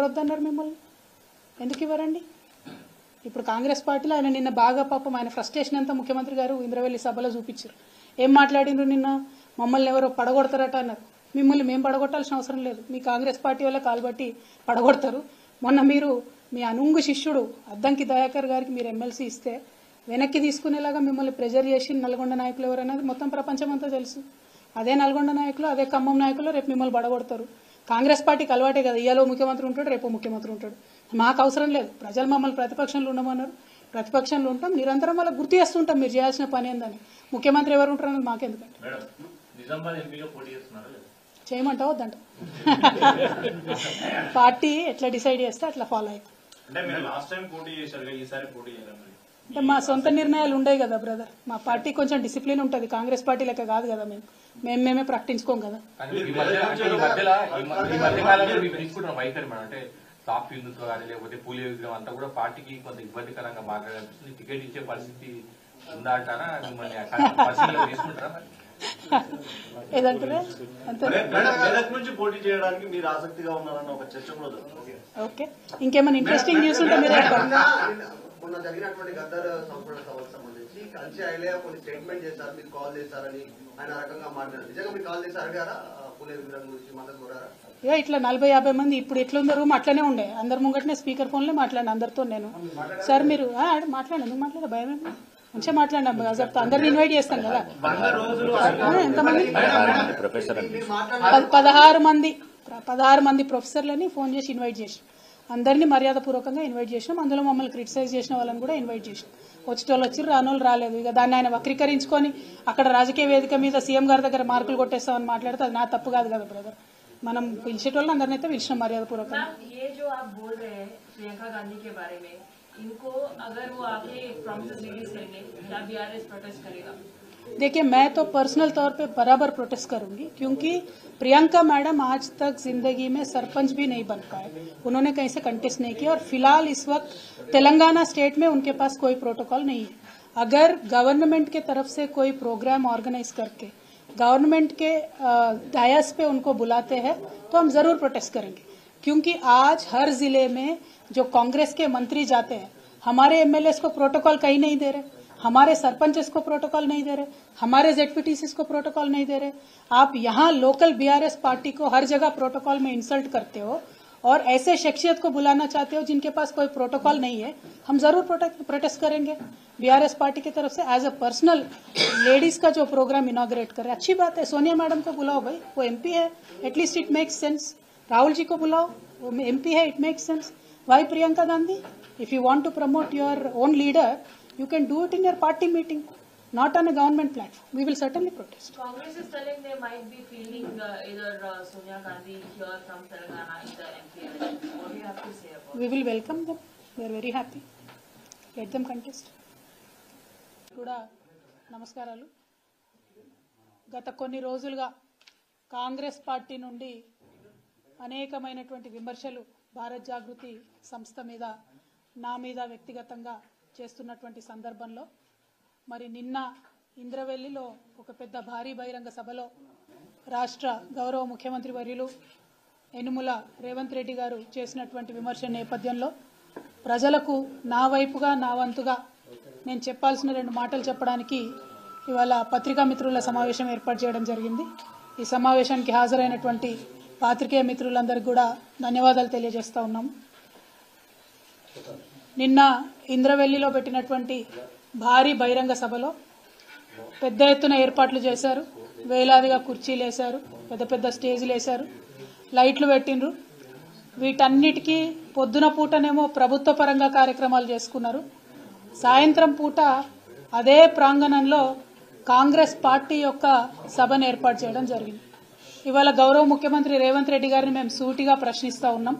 వద్దన్నారు మిమ్మల్ని? ఎందుకు ఇవ్వరండి? ఇప్పుడు కాంగ్రెస్ పార్టీలో ఆయన నిన్న బాగా పాపం ఆయన ఫ్రస్ట్రేషన్ అంతా ముఖ్యమంత్రి గారు ఇంద్రవెల్లి సభలో చూపించారు. ఏం మాట్లాడినరు నిన్న? మమ్మల్ని ఎవరో పడగొడతారట అన్నారు. మిమ్మల్ని మేము పడగొట్టాల్సిన అవసరం లేదు. మీ కాంగ్రెస్ పార్టీ వల్ల కాల్బట్టి పడగొడతారు. మొన్న మీరు మీ అనుంగు శిష్యుడు అద్దంకి దయాకర్ గారికి మీరు ఎమ్మెల్సీ ఇస్తే వెనక్కి తీసుకునేలాగా మిమ్మల్ని ప్రెజర్ చేసి నల్గొండ నాయకులు ఎవరనేది మొత్తం ప్రపంచం అంతా తెలుసు. అదే నల్గొండ నాయకులు, అదే ఖమ్మం నాయకులు రేపు మిమ్మల్ని పడగొడతారు. కాంగ్రెస్ పార్టీకి అలవాటే కదా, ఇయాలో ముఖ్యమంత్రి ఉంటాడు, రేపు ముఖ్యమంత్రి ఉంటాడు. మాకు అవసరం లేదు. ప్రజలు మమ్మల్ని ప్రతిపక్షంలో ఉండమన్నారు, ప్రతిపక్షంలో ఉంటాం. నిరంతరం వాళ్ళకి గుర్తు చేస్తుంటాం మీరు చేయాల్సిన పని ఏందని. ముఖ్యమంత్రి ఎవరు ఉంటారు అన్నది మాకెందుకంటే. చేయమంటావు వద్దంట. పార్టీ ఎట్లా డిసైడ్ చేస్తే అట్లా ఫాలో అవుతాం. అంటే మా సొంత నిర్ణయాలు ఉండేవి కదా బ్రదర్. మా పార్టీ కొంచెం డిసిప్లిన్ ఉంటుంది, కాంగ్రెస్ పార్టీ లెక్క కాదు కదా. మేమే ప్రకటించుకోం కదా. సాఫ్ట్ హిందుత్వ కానీ లేకపోతే పూలే విగ్రహం అంతా కూడా పార్టీకి కొంత ఇబ్బందికరంగా బాగా కనిపిస్తుంది. టికెట్ ఇచ్చే పరిస్థితి ఉందా అంటారా? మిమ్మల్ని పరిశీలన తీసుకుంటారా? ఏదంటారా నుంచి పోటీ చేయడానికి మీరు ఆసక్తిగా ఉన్నారన్న ఒక చర్చ కూడా. ఓకే, ఇంకేమైనా ఇంట్రెస్టింగ్ న్యూస్ ఉంటే మీరు మొన్న జరిగినటువంటి గద్దర్ సంపూర్ణ సభకు సంబంధించి కంచి ఐలయ్య కొన్ని స్టేట్మెంట్ చేశారు, మీరు కాల్ చేశారని ఆయన రకంగా మాట్లాడారు. నిజంగా మీరు కాల్ చేసి అడిగారా పూలే విగ్రహం గురించి మద్దతు కోరారా? ఇట్లా 40-50 మంది ఇప్పుడు ఎట్లుందో రూమ్ అట్లనే ఉండే. అందరి ముంగటనే స్పీకర్ ఫోన్లే మాట్లాడిన అందరితో. నేను సార్ మీరు మాట్లాడండి, ఎందుకు మాట్లాడే భయం ఏమి, మంచిగా మాట్లాడినా చెప్తా. అందరిని ఇన్వైట్ చేస్తాం కదా. ఎంతమంది? 16 మంది ప్రొఫెసర్లని ఫోన్ చేసి ఇన్వైట్ చేసి అందరినీ మర్యాదపూర్వకంగా ఇన్వైట్ చేసినాం. అందులో మమ్మల్ని క్రిటిసైజ్ చేసిన వాళ్ళని కూడా ఇన్వైట్ చేసినాం. వచ్చేటోళ్ళు వచ్చి రానోళ్ళు రాలేదు. ఇక దాన్ని ఆయన వక్రీకరించుకొని అక్కడ రాజకీయ వేదిక మీద సీఎం గారి దగ్గర మార్కులు కొట్టేస్తామని మాట్లాడితే అది నా తప్పు కాదు కదా బ్రదర్. మనం పిలిచేటోళ్ళని అందరినైతే పిలిచినాం మర్యాదపూర్వకంగా. देखिए, मैं तो पर्सनल तौर पे बराबर प्रोटेस्ट करूंगी, क्योंकि प्रियंका मैडम आज तक जिंदगी में सरपंच भी नहीं बन पाए. उन्होंने कहीं से कंटेस्ट नहीं किया और फिलहाल इस वक्त तेलंगाना स्टेट में उनके पास कोई प्रोटोकॉल नहीं है. अगर गवर्नमेंट के तरफ से कोई प्रोग्राम ऑर्गेनाइज करके गवर्नमेंट के डायस पे उनको बुलाते हैं तो हम जरूर प्रोटेस्ट करेंगे, क्योंकि आज हर जिले में जो कांग्रेस के मंत्री जाते हैं, हमारे एमएलएस को प्रोटोकॉल कहीं नहीं दे रहे, हमारे सरपंचेस को प्रोटोकॉल नहीं दे रहे, हमारे जेडपीटीसीस को प्रोटोकॉल नहीं दे रहे. आप यहाँ लोकल बीआरएस पार्टी को हर जगह प्रोटोकॉल में इंसल्ट करते हो और ऐसे शख्सियत को बुलाना चाहते हो जिनके पास कोई प्रोटोकॉल नहीं है. हम जरूर प्रोटेस्ट करेंगे बीआरएस पार्टी की तरफ से. एज अ पर्सनल लेडीज का जो प्रोग्राम इनॉग्रेट कर रहे हैं, अच्छी बात है. सोनिया मैडम को बुलाओ भाई, वो एमपी है, at least it makes sense. Rahul ji को बुलाओ, वो एमपी है, it makes sense. Why Priyanka Gandhi? If you want to promote your own leader, you can do it in your party meeting, not on a government platform. We will certainly protest. Congress is telling they might be fielding either Sonia Gandhi here from Telangana in the MP election. What do you have to say about it? We will welcome them. We are very happy. Let them contest. కూడా నమస్కారాలు. గత కొన్ని రోజులుగా Congress party నుండి అనేకమైనటువంటి విమర్శలు భారత్ జాగృతి సంస్థ మీద, నా మీద వ్యక్తిగతంగా చేస్తున్నటువంటి సందర్భంలో మరి నిన్న ఇంద్రవెల్లిలో ఒక పెద్ద భారీ బహిరంగ సభలో రాష్ట్ర గౌరవ ముఖ్యమంత్రి వర్యులు యనుమల రేవంత్ రెడ్డి గారు చేసినటువంటి విమర్శ నేపథ్యంలో ప్రజలకు నా వైపుగా, నా వంతుగా నేను చెప్పాల్సిన 2 మాటలు చెప్పడానికి ఇవాళ పత్రికా మిత్రుల సమావేశం ఏర్పాటు చేయడం జరిగింది. ఈ సమావేశానికి హాజరైనటువంటి పాత్రికేయ మిత్రులందరికీ కూడా ధన్యవాదాలు తెలియజేస్తా ఉన్నాము. నిన్న ఇంద్రవెల్లిలో పెట్టినటువంటి భారీ బహిరంగ సభలో పెద్ద ఎత్తున ఏర్పాట్లు చేశారు. వేలాదిగా కుర్చీలు వేశారు, పెద్ద పెద్ద స్టేజ్లు వేశారు, లైట్లు పెట్టిండ్రు. వీటన్నిటికీ పొద్దున పూటనేమో ప్రభుత్వ పరంగా కార్యక్రమాలు చేసుకున్నారు. సాయంత్రం పూట అదే ప్రాంగణంలో కాంగ్రెస్ పార్టీ యొక్క సభను ఏర్పాటు చేయడం జరిగింది. ఇవాళ గౌరవ ముఖ్యమంత్రి రేవంత్ రెడ్డి గారిని మేము సూటిగా ప్రశ్నిస్తూ ఉన్నాం.